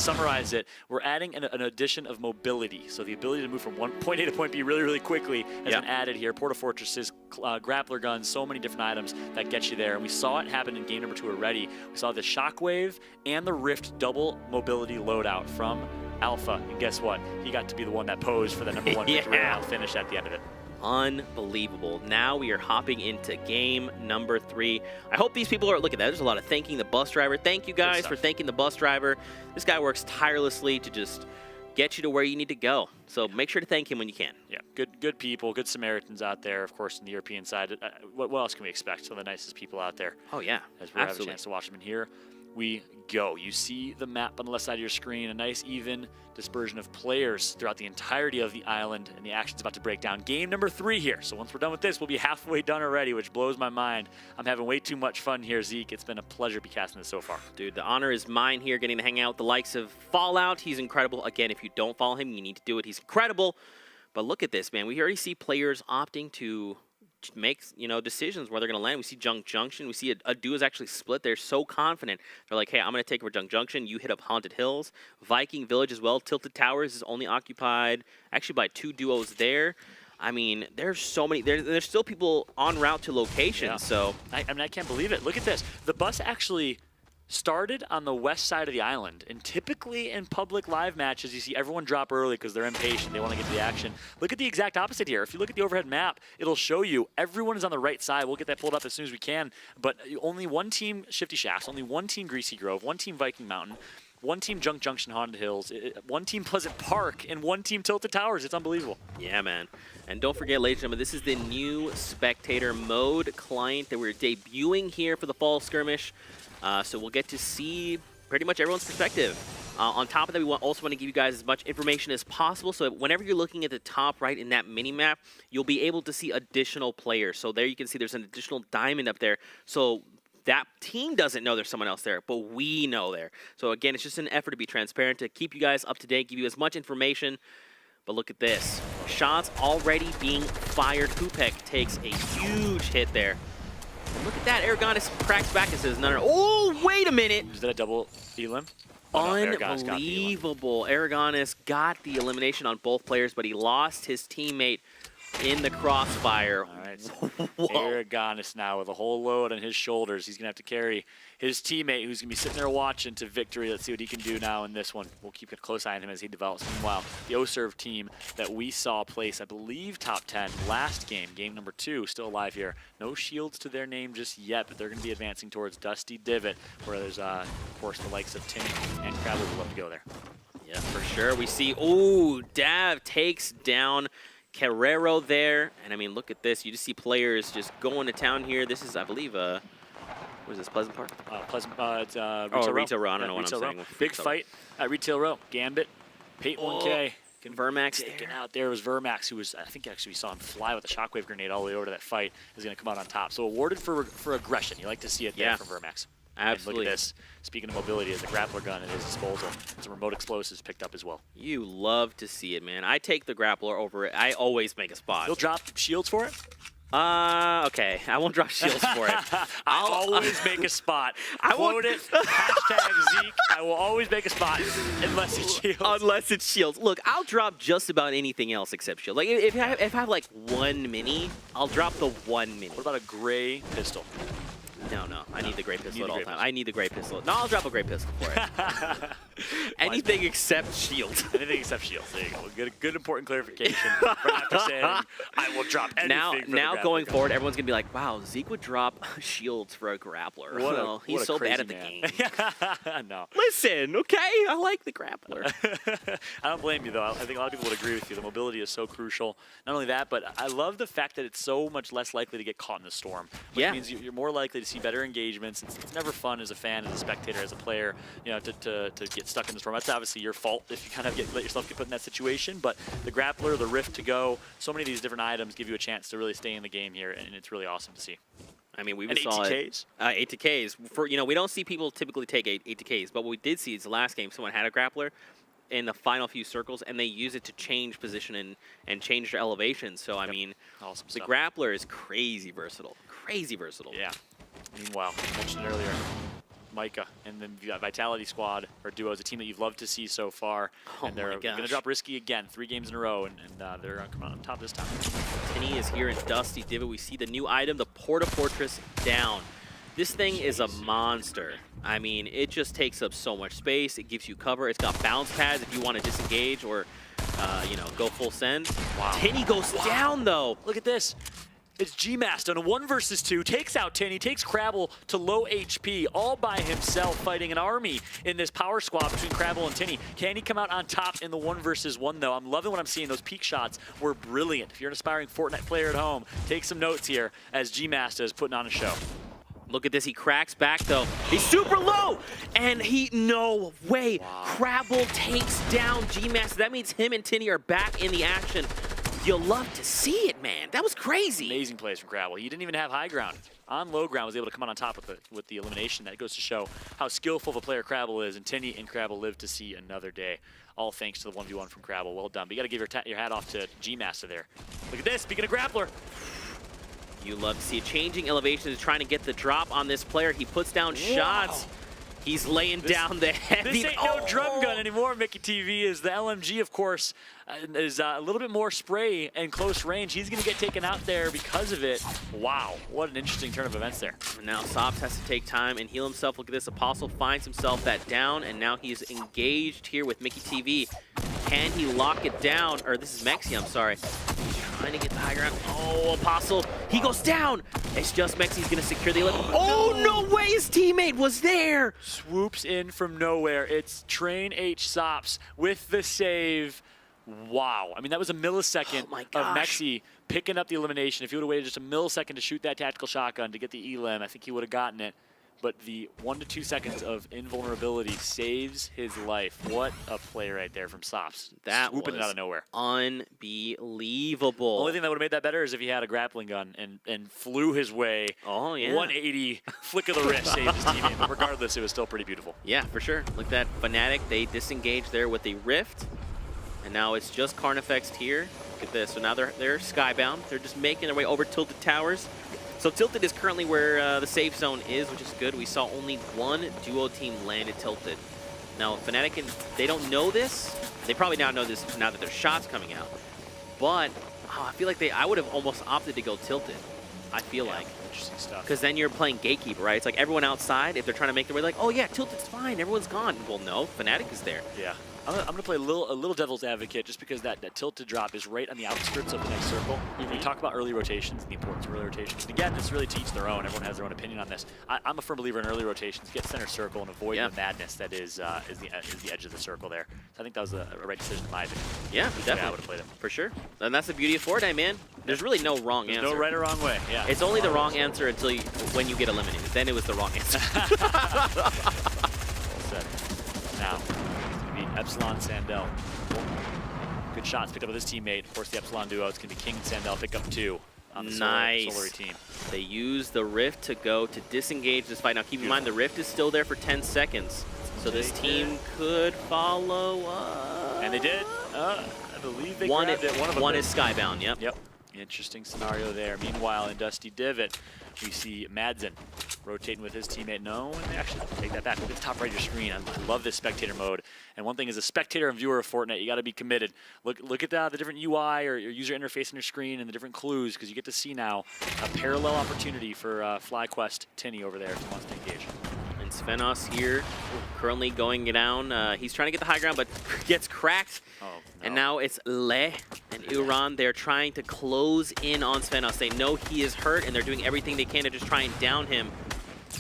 summarize it, we're adding an addition of mobility. So the ability to move from point A to point B really, really quickly has been added here. Porta Fortresses, grappler guns, so many different items that get you there. And we saw it happen in game number 2 already. We saw the Shockwave and the Rift double mobility loadout from Alpha. And guess what? He got to be the one that posed for the number 1 victory round finish at the end of it. Unbelievable. Now we are hopping into game number 3. I hope these people are, look at that, there's a lot of thanking the bus driver. Thank you guys for thanking the bus driver. This guy works tirelessly to just get you to where you need to go. So make sure to thank him when you can. Yeah, good people, good Samaritans out there, of course, in the European side. What else can we expect? Some of the nicest people out there. Oh, yeah, as we have a chance to watch them in here. We go. You see the map on the left side of your screen, a nice even dispersion of players throughout the entirety of the island, and the action's about to break down. Game number 3 here. So once we're done with this, we'll be halfway done already, which blows my mind. I'm having way too much fun here, Zeke. It's been a pleasure to be casting this so far. Dude, the honor is mine here, getting to hang out with the likes of Fallout. He's incredible. Again, if you don't follow him, you need to do it. He's incredible. But look at this, man. We already see players opting to make, decisions where they're going to land. We see Junk Junction. We see a duo is actually split. They're so confident. They're like, hey, I'm going to take over Junk Junction. You hit up Haunted Hills. Viking Village as well. Tilted Towers is only occupied actually by 2 duos there. I mean, there's so many. There's still people en route to locations. Yeah. So I can't believe it. Look at this. The bus actually started on the west side of the island, and typically in public live matches you see everyone drop early because they're impatient, they want to get to the action. Look at the exact opposite here. If you look at the overhead map, it'll show you everyone is on the right side. We'll get that pulled up as soon as we can, but only one team Shifty Shafts, only one team Greasy Grove, one team Viking Mountain, one team Junk Junction Haunted Hills, one team Pleasant Park, and one team Tilted Towers. It's unbelievable. Yeah, man. And don't forget, ladies and gentlemen, this is the new spectator mode client that we're debuting here for the Fall Skirmish. So we'll get to see pretty much everyone's perspective. On top of that, we also want to give you guys as much information as possible, so that whenever you're looking at the top right in that mini-map, you'll be able to see additional players. So there you can see there's an additional diamond up there. So that team doesn't know there's someone else there, but we know there. So again, it's just an effort to be transparent, to keep you guys up to date, give you as much information. But look at this. Shots already being fired. Kupek takes a huge hit there. Look at that. Aragonis cracks back and says, no. Oh, wait a minute. Is that a double elim? Unbelievable. Aragonis got the elimination on both players, but he lost his teammate in the crossfire. All right. So Aragonis now with a whole load on his shoulders. He's going to have to carry his teammate, who's going to be sitting there watching, to victory. Let's see what he can do now in this one. We'll keep a close eye on him as he develops. Meanwhile, the OSERV team that we saw place, I believe, top 10 last game, game number 2, still alive here. No shields to their name just yet, but they're going to be advancing towards Dusty Divot, where there's, of course, the likes of Timmy and Crabble would love to go there. Yeah, for sure. We see, oh, Dav takes down Carrero there. And I mean, look at this. You just see players just going to town here. This is, I believe, what is this, Pleasant Park? It's Retail Row. I don't know what I'm saying. Big fight at Retail Row. Gambit, Pate 1K. Vermax sticking out there was Vermax, who was, I think actually we saw him fly with a shockwave grenade all the way over to that fight, is going to come out on top. So awarded for aggression. You like to see it there from Vermax. Absolutely. And look at this. Speaking of mobility, as a grappler gun at his disposal, some remote explosives picked up as well. You love to see it, man. I take the grappler over it. I always make a spot. You'll drop shields for it? Okay. I won't drop shields for it. I'll always make a spot. Quote it. Hashtag Zeke. I will always make a spot unless it's shields. Unless it's shields. Look, I'll drop just about anything else except shield. Like if I have like one mini, I'll drop the one mini. What about a gray pistol? No. I need the gray pistol at all times. I need the gray pistol. No, I'll drop a gray pistol for it. Anything except shields. Anything except shields. There you go. Good important clarification. Right after saying, I will drop anything. Now going forward, everyone's going to be like, wow, Zeke would drop shields for a grappler. He's so bad at the game. No. Listen, okay? I like the grappler. I don't blame you, though. I think a lot of people would agree with you. The mobility is so crucial. Not only that, but I love the fact that it's so much less likely to get caught in the storm. Which means you're more likely to see better engagements. It's never fun as a fan, as a spectator, as a player, to get stuck in the storm. That's obviously your fault if you kind of let yourself get put in that situation. But the grappler, the rift to go, so many of these different items give you a chance to really stay in the game here, and it's really awesome to see. I mean, we saw ATKs? 8-Ks. We don't see people typically take 8-Ks, but what we did see is the last game, someone had a grappler in the final few circles, and they use it to change position and change their elevation. So, I mean, awesome the stuff. grappler is crazy versatile. Crazy versatile. Yeah. Meanwhile, I mentioned it earlier, Micah and the Vitality Squad or duo is a team that you've loved to see so far. Oh and they're going to drop Risky again, 3 games in a row, and they're going to come out on top this time. Tinny is here in Dusty Divot. We see the new item, the Porta Fortress down. This thing is a monster. I mean, it just takes up so much space. It gives you cover. It's got bounce pads if you want to disengage or, you know, go full send. Wow. Tinny goes down, though. Look at this. It's G-Master on a 1 versus 2, takes out Tinny, takes Crabble to low HP, all by himself, fighting an army in this power squad between Crabble and Tinny. Can he come out on top in the 1 versus 1, though? I'm loving what I'm seeing. Those peak shots were brilliant. If you're an aspiring Fortnite player at home, take some notes here as G-Master is putting on a show. Look at this. He cracks back, though. He's super low, and no way. Wow. Crabble takes down G-Master. That means him and Tinny are back in the action. You'll love to see it, man. That was crazy. Amazing plays from Crabble. He didn't even have high ground. On low ground, was able to come out on top with the elimination. That goes to show how skillful of a player Crabble is, and Tinny and Crabble live to see another day. All thanks to the 1v1 from Crabble. Well done. But you got to give your hat off to G-Master there. Look at this. Speaking of grappler. You love to see it. Changing elevations, trying to get the drop on this player. He puts down shots. He's laying down the heavy. This ain't no drum gun anymore, Mickey TV. Is the LMG, of course, is a little bit more spray and close range. He's going to get taken out there because of it. Wow, what an interesting turn of events there. Now Sobs has to take time and heal himself. Look at this. Apostle finds himself that down, and now he's engaged here with Mickey TV. Can he lock it down? Or this is Mexi, I'm sorry. He's trying to get the high ground. Oh, Apostle. He goes down. It's just Mexi's going to secure the 11. Oh, no way his teammate was there. Swoops in from nowhere. It's Train H Sops with the save. Wow. I mean, that was a millisecond of Mexi picking up the elimination. If he would have waited just a millisecond to shoot that tactical shotgun to get the elim, I think he would have gotten it. But the 1 to 2 seconds of invulnerability saves his life. What a play right there from Sops. That swooping was it out of nowhere. Unbelievable. The only thing that would have made that better is if he had a grappling gun and flew his way. Oh, yeah. 180 flick of the wrist saved his teammate. But regardless, it was still pretty beautiful. Yeah, for sure. Look at that Fnatic. They disengaged there with a Rift. And now it's just Carnifex here. Look at this. So now they're skybound. They're just making their way over Tilted Towers. So Tilted is currently where the safe zone is, which is good. We saw only 1 duo team land at Tilted. Now, Fnatic, they don't know this. They probably now know this now that there's shots coming out. But I feel like I would have almost opted to go Tilted. I feel like. Interesting stuff. Because then you're playing Gatekeeper, right? It's like everyone outside, if they're trying to make their way, like, oh yeah, Tilted's fine, everyone's gone. Well, no, Fnatic is there. Yeah. I'm going to play a little devil's advocate just because that tilted drop is right on the outskirts of the next circle. We talk about early rotations and the importance of early rotations. And again, it's really to each their own. Everyone has their own opinion on this. I'm a firm believer in early rotations. Get center circle and avoid the madness that is the edge of the circle there. So I think that was a right decision in my opinion. Yeah, definitely. I would have played it. For sure. And that's the beauty of Fortnite, man. There's really no wrong answer. No right or wrong way. Yeah. It's only the wrong answer until when you get eliminated. Then it was the wrong answer. Well said. Now, Epsilon Sandel. Good shots picked up with his teammate. Of course, the Epsilon duo. It's going to be King and Sandel pick up 2 on the Solary team. They use the Rift to go to disengage this fight. Now, keep in mind, the Rift is still there for 10 seconds. So this team could follow up. And they did. I believe they grabbed it. One is skybound, yep. Yep. Interesting scenario there. Meanwhile, in Dusty Divot, we see Madsen rotating with his teammate. No, and they actually take that back. Look at the top right of your screen. I love this spectator mode. And one thing as a spectator and viewer of Fortnite, you got to be committed. Look at the different UI or your user interface on your screen and the different clues, because you get to see now a parallel opportunity for FlyQuest Tinny over there if he wants to engage. And Svenos here, currently going down. He's trying to get the high ground, but gets cracked. Oh, no. And now it's Le and Uran. They're trying to close in on Svenos. They know he is hurt, and they're doing everything they can to just try and down him.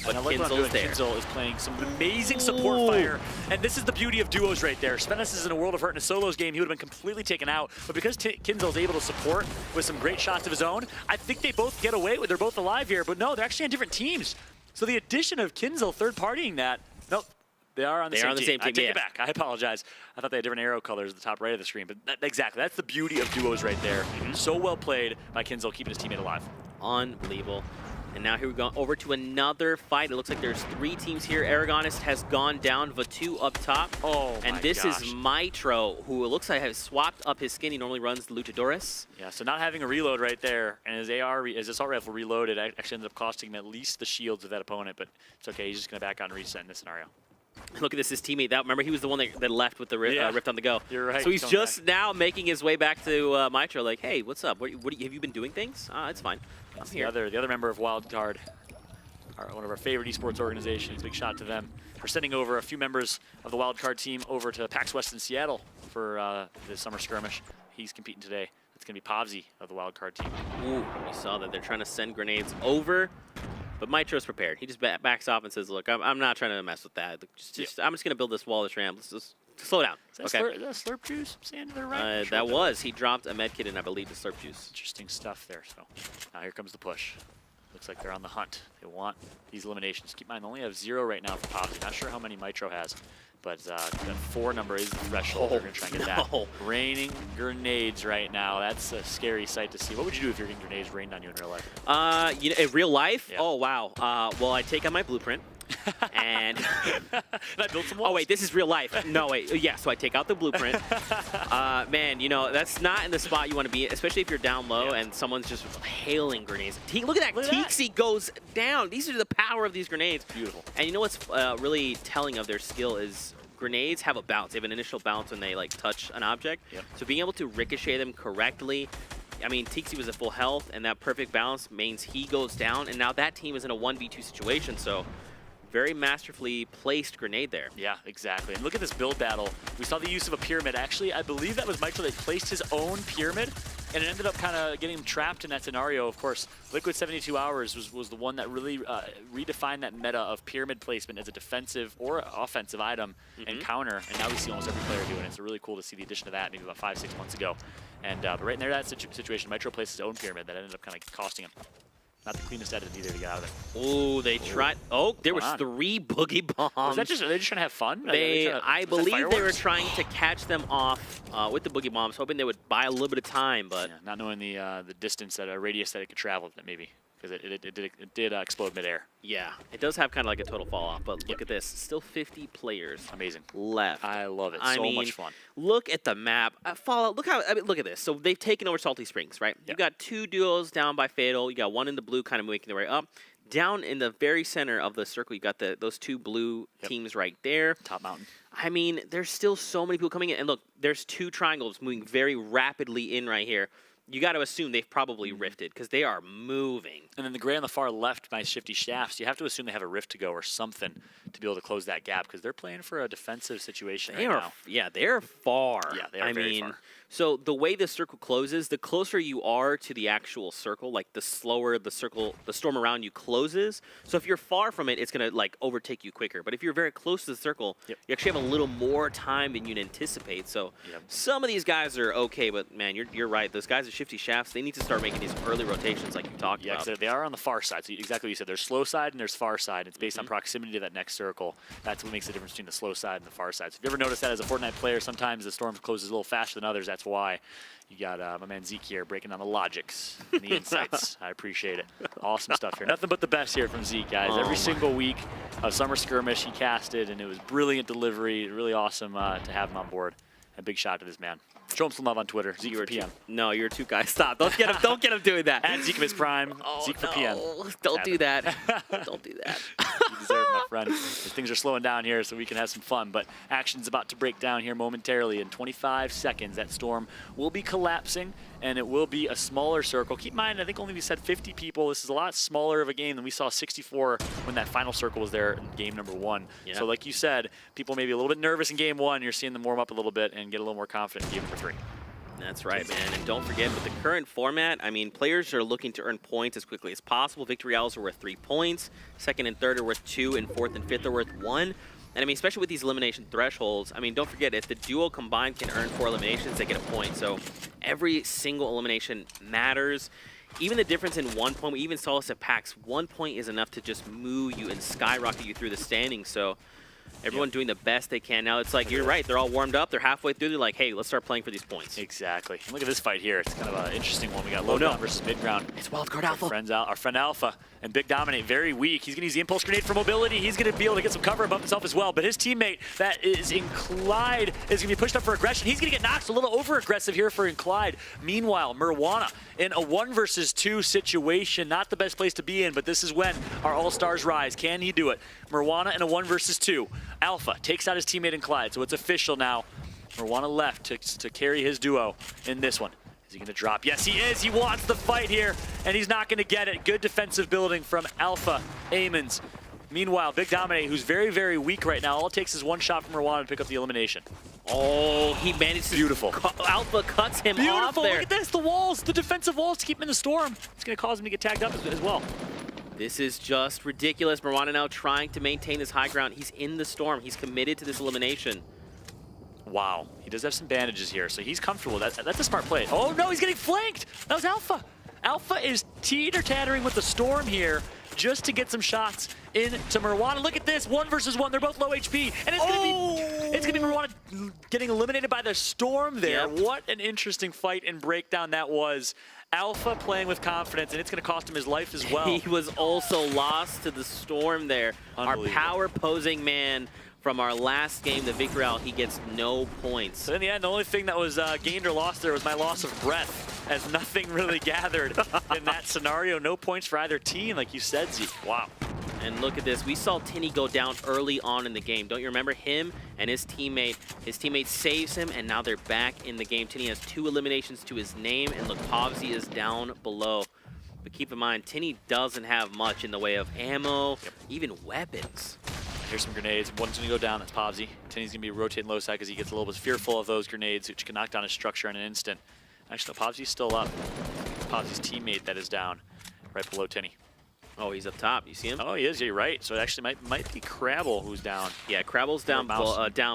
But Kinzel's there. Kinzel is playing some amazing support fire. And this is the beauty of duos right there. Svenos is in a world of hurt in a solos game. He would have been completely taken out. But because Kinzel is able to support with some great shots of his own, I think they both get away with. They're both alive here. But no, they're actually on different teams. So the addition of Kinzel third-partying that, nope, they are on the same team. I take it back. I apologize. I thought they had different arrow colors at the top right of the screen. But exactly, that's the beauty of duos right there. So well played by Kinzel, keeping his teammate alive. Unbelievable. And now here we go over to another fight. It looks like there's 3 teams here. Aragonist has gone down. Vatu up top. Oh, and this is Mitro, who it looks like has swapped up his skin. He normally runs the Luchadores. Yeah, so not having a reload right there, and his assault rifle reloaded actually ended up costing him at least the shields of that opponent, but it's okay. He's just going to back out and reset in this scenario. Look at this, his teammate. Remember, he was the one that left with the rift on the go. You're right. So he's just now making his way back to Mitro, like, hey, what's up? Have you been doing things? It's fine. That's the other member of Wildcard, one of our favorite esports organizations. Big shout to them for sending over a few members of the Wildcard team over to PAX West in Seattle for the summer skirmish. He's competing today. It's going to be Povsy of the Wildcard team. Ooh, we saw that they're trying to send grenades over. But Mitro's prepared. He just backs off and says, look, I'm not trying to mess with that. I'm just going to build this wall, this ramp. Let's just slow down. Is that slurp juice? Stand to the right? Sure that was. He dropped a medkit and I believe the slurp juice. Interesting stuff there. So now here comes the push. Looks like they're on the hunt. They want these eliminations. Keep in mind, they only have 0 right now for Povsy. Not sure how many Mitro has, but that 4 number is the threshold. They're going to try and get that. Raining grenades right now. That's a scary sight to see. What would you do if you're getting grenades rained on you in real life? In real life? Yeah. Oh, wow. Well, I take out my blueprint. And I built some walls. Oh wait, this is real life. No wait, yeah. So I take out the blueprint. Man, that's not in the spot you want to be, especially if you're down low and someone's just hailing grenades. Look at that, Tixi goes down. These are the power of these grenades. Beautiful. And you know what's really telling of their skill is grenades have a bounce. They have an initial bounce when they touch an object. Yep. So being able to ricochet them correctly. I mean, Tixi was at full health, and that perfect balance means he goes down, and now that team is in a 1v2 situation. So. Very masterfully placed grenade there. Yeah, exactly. And look at this build battle. We saw the use of a pyramid. Actually, I believe that was Mitro that placed his own pyramid, and it ended up kind of getting him trapped in that scenario. Of course, Liquid 72 Hours was the one that really redefined that meta of pyramid placement as a defensive or offensive item and counter, and now we see almost every player doing it. It's really cool to see the addition of that maybe about 5-6 months ago. And but right in there, that situation, Mitro placed his own pyramid that ended up kind of costing him. Not the cleanest edit either to get out of it. Oh, they tried. Oh, there was 3 boogie bombs. Was that are they just trying to have fun? I believe they were trying to catch them off with the boogie bombs, hoping they would buy a little bit of time, but not knowing the distance, radius that it could travel, maybe. Because it did explode midair. Yeah, it does have kind of like a total fall off, but look at this. Still 50 players Amazing. left. I love it. I mean, much fun. Look at the map. Fallout, look at this. So they've taken over Salty Springs, right? Yep. You got 2 duos down by Fatal. You got 1 in the blue kind of making their way up. Down in the very center of the circle, you got those 2 blue teams right there. Top mountain. I mean, there's still so many people coming in. And look, there's 2 triangles moving very rapidly in right here. You got to assume they've probably rifted because they are moving. And then the gray on the far left, my shifty shafts, you have to assume they have a rift to go or something to be able to close that gap because they're playing for a defensive situation right now. Yeah, they're far. Yeah, they are very far. So the way the circle closes, the closer you are to the actual circle, like the slower the storm around you closes. So if you're far from it, it's going to overtake you quicker. But if you're very close to the circle, you actually have a little more time than you'd anticipate. So some of these guys are okay, but man, you're right. Those guys are shifty shafts. They need to start making these early rotations like you talked about. Yeah, they are on the far side. So exactly what you said. There's slow side and there's far side. It's based on proximity to that next circle. That's what makes the difference between the slow side and the far side. So if you ever notice that as a Fortnite player, sometimes the storm closes a little faster than others. That's why. You got my man Zeke here breaking down the logics and the insights. I appreciate it. Awesome stuff here. Nothing but the best here from Zeke, guys. Every single week of Summer Skirmish, he casted, and it was brilliant delivery. Really awesome to have him on board. A big shout to this man. Show him some love on Twitter. Zeke for PM. No, you're too guys. Stop. Don't get him. Don't get him doing that. At Zeke of his prime. Zeke for PM. Don't do that. Don't do that. You deserve it, my friend. Things are slowing down here, so we can have some fun. But action's about to break down here momentarily. In 25 seconds, that storm will be collapsing, and it will be a smaller circle. Keep in mind, I think only we said 50 people. This is a lot smaller of a game than we saw 64 when that final circle was there in game number 1. Yeah. So like you said, people may be a little bit nervous in game 1. You're seeing them warm up a little bit and get a little more confident in game number 3. That's right, man. And don't forget, with the current format, I mean, players are looking to earn points as quickly as possible. Victory hours are worth 3 points. Second and third are worth 2, and fourth and fifth are worth 1. And I mean, especially with these elimination thresholds, I mean, don't forget, if the duo combined can earn 4 eliminations, they get a point. So every single elimination matters. Even the difference in 1 point, we even saw this at PAX, 1 point is enough to just move you and skyrocket you through the standings. So Everyone doing the best they can. Now it's like, you're right, they're all warmed up. They're halfway through. They're like, hey, let's start playing for these points. Exactly. And look at this fight here. It's kind of an interesting one. We got low ground versus mid ground. It's Wildcard Alpha. Our friend Alpha. And Big Dominate, very weak. He's going to use the Impulse Grenade for mobility. He's going to be able to get some cover above himself as well. But his teammate that is in Clyde is going to be pushed up for aggression. He's going to get knocked a little over-aggressive here for Clyde. Meanwhile, Mirwana in a 1 versus 2 situation. Not the best place to be in, but this is when our All-Stars rise. Can he do it? Mirwana in a 1 versus 2. Alpha takes out his teammate in Clyde, so it's official now. Mirwana left to carry his duo in this one. Is he going to drop? Yes, he is. He wants the fight here, and he's not going to get it. Good defensive building from Alpha Amons. Meanwhile, Big Dominate, who's very, very weak right now, all it takes is one shot from Mirwana to pick up the elimination. Oh, he managed to... Beautiful. Alpha cuts him off there. Look at this, the walls, the defensive walls to keep him in the storm. It's going to cause him to get tagged up as well. This is just ridiculous. Mirwana now trying to maintain this high ground. He's in the storm. He's committed to this elimination. Wow, he does have some bandages here, so he's comfortable. That's a smart play. Oh no, he's getting flanked. That was Alpha. Alpha is teeter-tattering with the storm here just to get some shots into Mirwana. Look at this, 1 versus 1. They're both low HP, and it's gonna be Mirwana getting eliminated by the storm there. Yep. What an interesting fight and breakdown that was. Alpha playing with confidence, and it's going to cost him his life as well. He was also lost to the storm there. Our power-posing man from our last game, the Victory Route, he gets no points. So in the end, the only thing that was gained or lost there was my loss of breath, as nothing really gathered in that scenario. No points for either team, like you said, Zeke. Wow. And look at this. We saw Tinny go down early on in the game. Don't you remember him and his teammate? His teammate saves him, and now they're back in the game. Tinny has 2 eliminations to his name, and look, Povsy is down below. But keep in mind, Tinny doesn't have much in the way of ammo, even weapons. Here's some grenades. One's going to go down. That's Povsy. Tinny's going to be rotating low side because he gets a little bit fearful of those grenades, which can knock down his structure in an instant. Actually, no, Povsy's still up. Povsy's teammate that is down right below Tinny. Oh, he's up top. You see him? Oh, he is. Yeah, you're right. So it actually might be Crabble who's down. Yeah, Crabble's down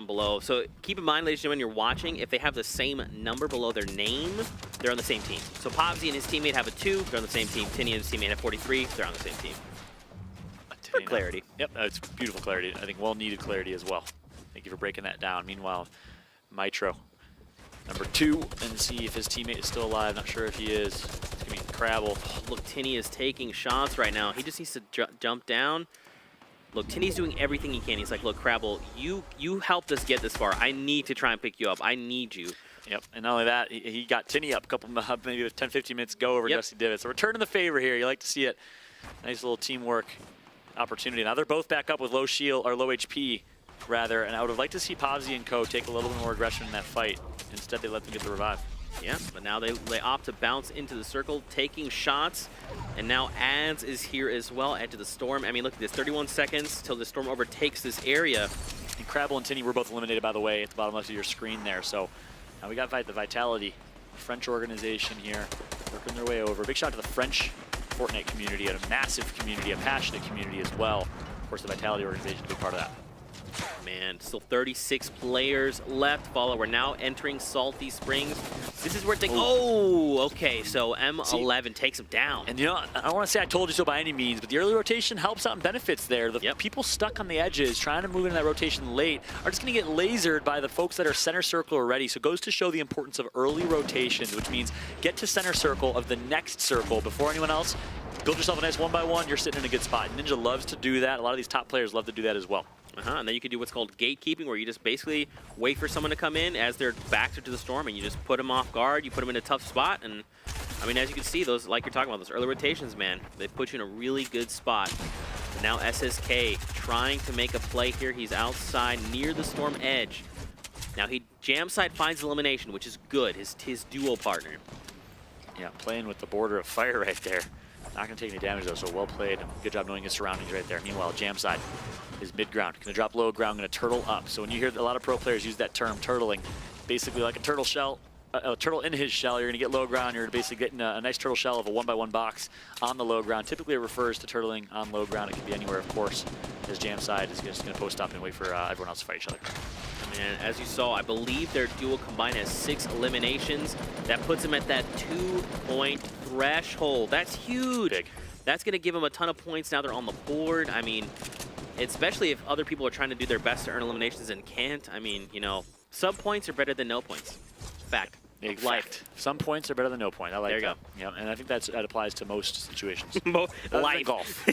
below. So keep in mind, ladies and gentlemen, you're watching, if they have the same number below their name, they're on the same team. So Povsy and his teammate have a 2. They're on the same team. Tinny and his teammate have 43. They're on the same team. For clarity. Yep, it's beautiful clarity. I think well-needed clarity as well. Thank you for breaking that down. Meanwhile, Mitro, number 2, and see if his teammate is still alive. Not sure if he is. It's going to be Crabble. Oh, look, Tinny is taking shots right now. He just needs to jump down. Look, Tinny's doing everything he can. He's like, look, Crabble, you helped us get this far. I need to try and pick you up. I need you. Yep, and not only that, he got Tinny up a couple, maybe 10-15 minutes ago over Dusty Divot. So returning the favor here. You like to see it. Nice little teamwork opportunity. Now they're both back up with low shield, or low HP, rather, and I would have liked to see Povsy and Co. take a little bit more aggression in that fight. Instead, they let them get the revive. Yeah, but now they opt to bounce into the circle, taking shots, and now Ads is here as well, Edge of the Storm. I mean, look at this, 31 seconds till the storm overtakes this area. And Crabble and Tinny were both eliminated, by the way, at the bottom left of your screen there. So now we got the Vitality, French organization here, working their way over. Big shout out to the French Fortnite community, a massive community, a passionate community as well. Of course, the Vitality organization is a big part of that. Man, still 36 players left. Follow, we're now entering Salty Springs. This is where things... Oh, okay, so M11 takes him down. And you know, I don't want to say I told you so by any means, but the early rotation helps out and benefits there. The people stuck on the edges, trying to move into that rotation late, are just going to get lasered by the folks that are center circle already. So it goes to show the importance of early rotations, which means get to center circle of the next circle before anyone else. Build yourself a nice 1-by-1, you're sitting in a good spot. Ninja loves to do that. A lot of these top players love to do that as well. And then you can do what's called gatekeeping, where you just basically wait for someone to come in as their backs are to the storm, and you just put them off guard, you put them in a tough spot, and I mean, as you can see, those, like you're talking about, those early rotations, man, they put you in a really good spot. But now SSK trying to make a play here. He's outside near the storm edge. Now jam side finds elimination, which is good, his duo partner. Yeah, playing with the border of fire right there. Not going to take any damage though, so well played. Good job knowing his surroundings right there. Meanwhile, jam side is mid ground. Going to drop low ground, going to turtle up. So when you hear a lot of pro players use that term, turtling, basically like a turtle shell, a turtle in his shell, you're going to get low ground. You're basically getting a nice turtle shell of a 1-by-1 box on the low ground. Typically it refers to turtling on low ground. It can be anywhere, of course. His jam side is just going to post up and wait for everyone else to fight each other. And as you saw, I believe their duo combined has 6 eliminations. That puts them at that 2-point threshold. That's huge. Big. That's going to give them a ton of points. Now they're on the board. I mean, especially if other people are trying to do their best to earn eliminations and can't. I mean, you know, sub points are better than no points. Fact. Life. Some points are better than no point. I like that. There you Yeah, and I think that applies to most situations. Life. Golf.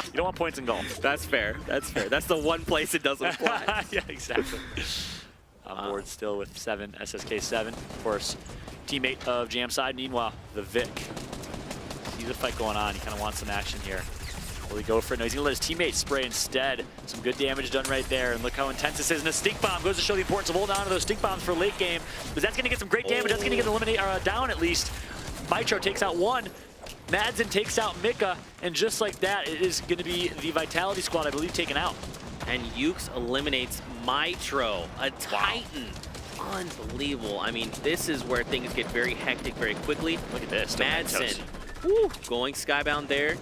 You don't want points in golf. That's fair. That's fair. That's the one place it doesn't apply. Yeah, exactly. On board still with 7, SSK 7. Of course, teammate of Jamside. Meanwhile, the Vic. Sees a fight going on. He kind of wants some action here. Will he go for it? No, he's going to let his teammate spray instead. Some good damage done right there. And look how intense this is. And a stink bomb goes to show the importance of holding on to those stink bombs for late game. Because that's going to get some great damage. That's going to get eliminate down at least. Mitro takes out one. Madsen takes out Mika. And just like that, it is going to be the Vitality squad, I believe, taken out. And Ukes eliminates Mitro, a Titan. Unbelievable. I mean, this is where things get very hectic very quickly. Look at this. Madsen, going skybound there.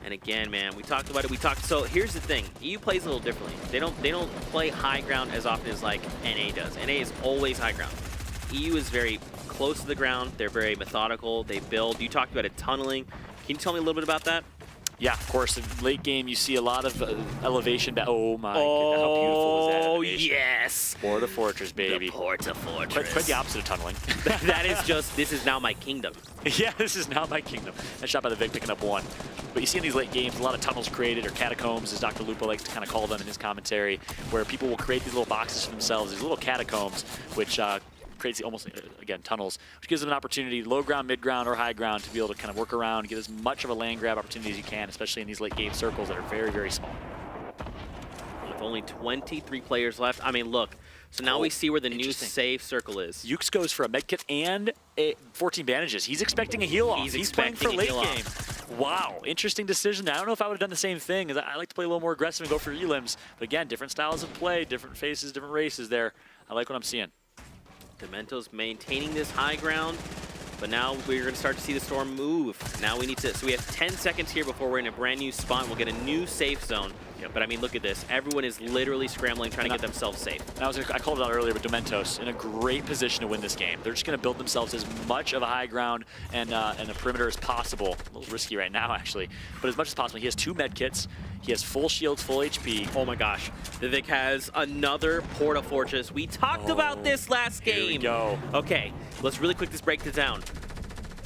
And again, man, we talked about it. So here's the thing: EU plays a little differently. They don't play high ground as often as like NA does. NA is always high ground. EU is very close to the ground. They're very methodical. They build. You talked about it, tunneling. Can you tell me a little bit about that? Yeah, of course. In late game, you see a lot of elevation. Oh my goodness, how beautiful was that? Oh yes, Porta Fortress, baby. The Porta Fortress. Quite the opposite of tunneling. That is just. This is now my kingdom. Yeah, this is now my kingdom. That shot by the Vic, picking up one. But you see in these late games, a lot of tunnels created, or catacombs, as Dr. Lupo likes to kind of call them in his commentary, where people will create these little boxes for themselves, these little catacombs, which creates almost, again, tunnels, which gives them an opportunity, low ground, mid ground, or high ground, to be able to kind of work around, get as much of a land grab opportunity as you can, especially in these late game circles that are very, very small. With only 23 players left. I mean, look. So now we see where the new safe circle is. Ukes goes for a medkit and 14 bandages. He's expecting a heal off. He's playing for late game. Wow, interesting decision. I don't know if I would have done the same thing. I like to play a little more aggressive and go for elims. But again, different styles of play, different faces, different races there. I like what I'm seeing. Demento's maintaining this high ground, but now we're going to start to see the storm move. Now we need to, so we have 10 seconds here before we're in a brand new spawn. We'll get a new safe zone. Yep. But I mean, look at this. Everyone is literally scrambling, trying to get themselves safe. And I called it out earlier, but Dementos in a great position to win this game. They're just going to build themselves as much of a high ground and a perimeter as possible. A little risky right now, actually, but as much as possible. He has 2 med kits. He has full shields, full HP. Oh my gosh. The Vic has another Porta Fortress. We talked about this last game. Here we go. Okay, let's really quick break this down.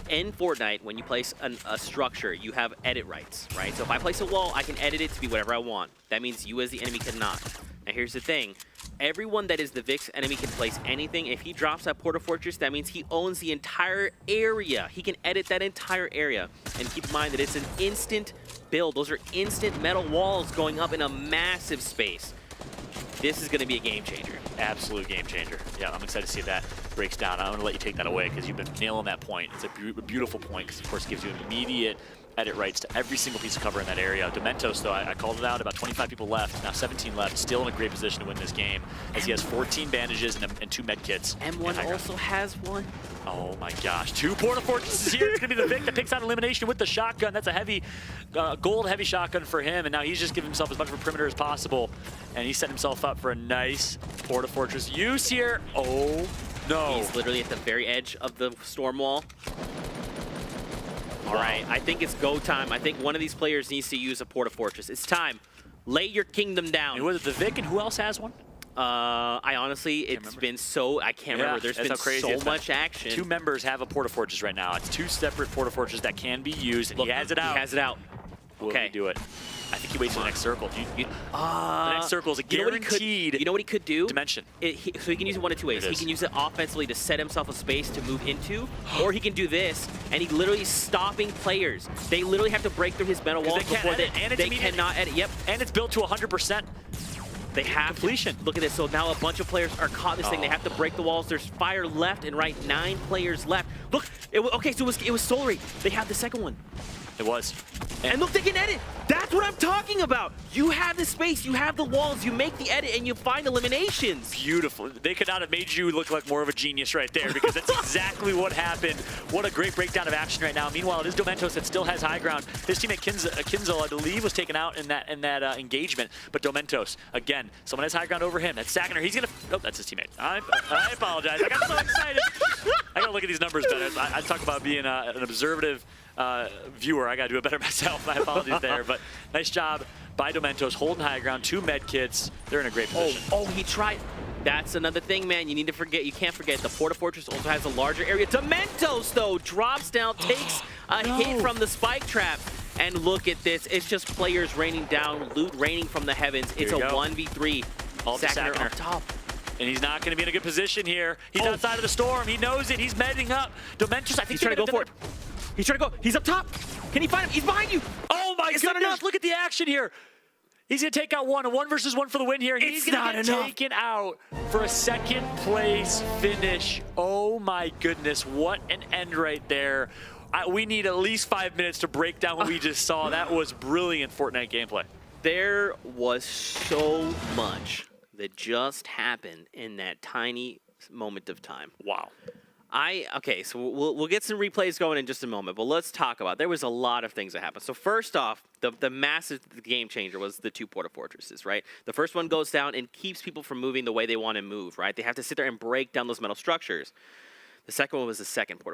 In Fortnite, when you place a structure, you have edit rights, right? So if I place a wall, I can edit it to be whatever I want. That means you as the enemy cannot. Now here's the thing. Everyone that is the Vic's enemy can place anything. If he drops that Porta Fortress, that means he owns the entire area. He can edit that entire area. And keep in mind that it's an instant build. Those are instant metal walls going up in a massive space. This is going to be a game changer. Absolute game changer. Yeah, I'm excited to see if that breaks down. I'm going to let you take that away because you've been nailing that point. It's a beautiful point because, of course, it gives you immediate edit rights to every single piece of cover in that area. Dementos, though, I called it out, about 25 people left, now 17 left, still in a great position to win this game as he has 14 bandages and 2 med kits. M1 also has one. Oh my gosh, 2 Porta Fortresses here. It's going to be the Vic that picks out elimination with the shotgun. That's a heavy, gold heavy shotgun for him, and now he's just giving himself as much of a perimeter as possible, and he set himself up for a nice Porta Fortress use here. Oh no. He's literally at the very edge of the storm wall. All right, I think it's go time. I think one of these players needs to use a Porta Fortress. It's time. Lay your kingdom down. And was it the Vic, and who else has one? I honestly, it's been so, I can't remember. There's been so much action. 2 members have a Porta Fortress right now. It's 2 separate Porta Fortresses that can be used, and look, he has it out. He has it out. Will he do it? I think he waits for the next circle. The next circle is a guaranteed. You know what he could do? Dimension. So he can use it one of 2 ways. He can use it offensively to set himself a space to move into, or he can do this, and he literally is stopping players. They literally have to break through his metal walls before they cannot edit. Yep. And it's built to 100%. They have completion. Look at this. So now a bunch of players are caught in this thing. They have to break the walls. There's fire left and right. 9 players left. Look. Okay, so it was Solar. They have the second one. It was. And look, they can edit. That's what I'm talking about. You have the space, you have the walls, you make the edit, and you find eliminations. Beautiful. They could not have made you look like more of a genius right there, because that's exactly what happened. What a great breakdown of action right now. Meanwhile, it is Domentos that still has high ground. His teammate Kinzel, I believe, was taken out in that engagement. But Domentos, again, someone has high ground over him. That's Saginaw. He's gonna. Oh, that's his teammate. I apologize. I got so excited. I gotta look at these numbers better. I talk about being an observative viewer. I got to do it better myself. My apologies there. But nice job by Dementos holding high ground. 2 med kits. They're in a great position. Oh, he tried. That's another thing, man. You need to forget. You can't forget. The Porta Fortress also has a larger area. Dementos, though, drops down, takes a hit from the spike trap. And look at this. It's just players raining down, loot raining from the heavens. It's a 1v3. All the Sackner Sackner up top. And he's not going to be in a good position here. He's outside of the storm. He knows it. He's medding up. Dementos, I think He's trying to go for it. He's trying to go. He's up top. Can he find him? He's behind you. Oh, my goodness. Look at the action here. He's going to take out one. A 1 versus 1 for the win here. He's going to get taken out for a 2nd place finish. Oh, my goodness. What an end right there. We need at least 5 minutes to break down what we just saw. That was brilliant Fortnite gameplay. There was so much that just happened in that tiny moment of time. Wow. Okay, so we'll get some replays going in just a moment, but let's talk about, there was a lot of things that happened. So first off, the massive game changer was the 2 Porta Fortresses, right? The first one goes down and keeps people from moving the way they want to move, right? They have to sit there and break down those metal structures. The second one was the second Porta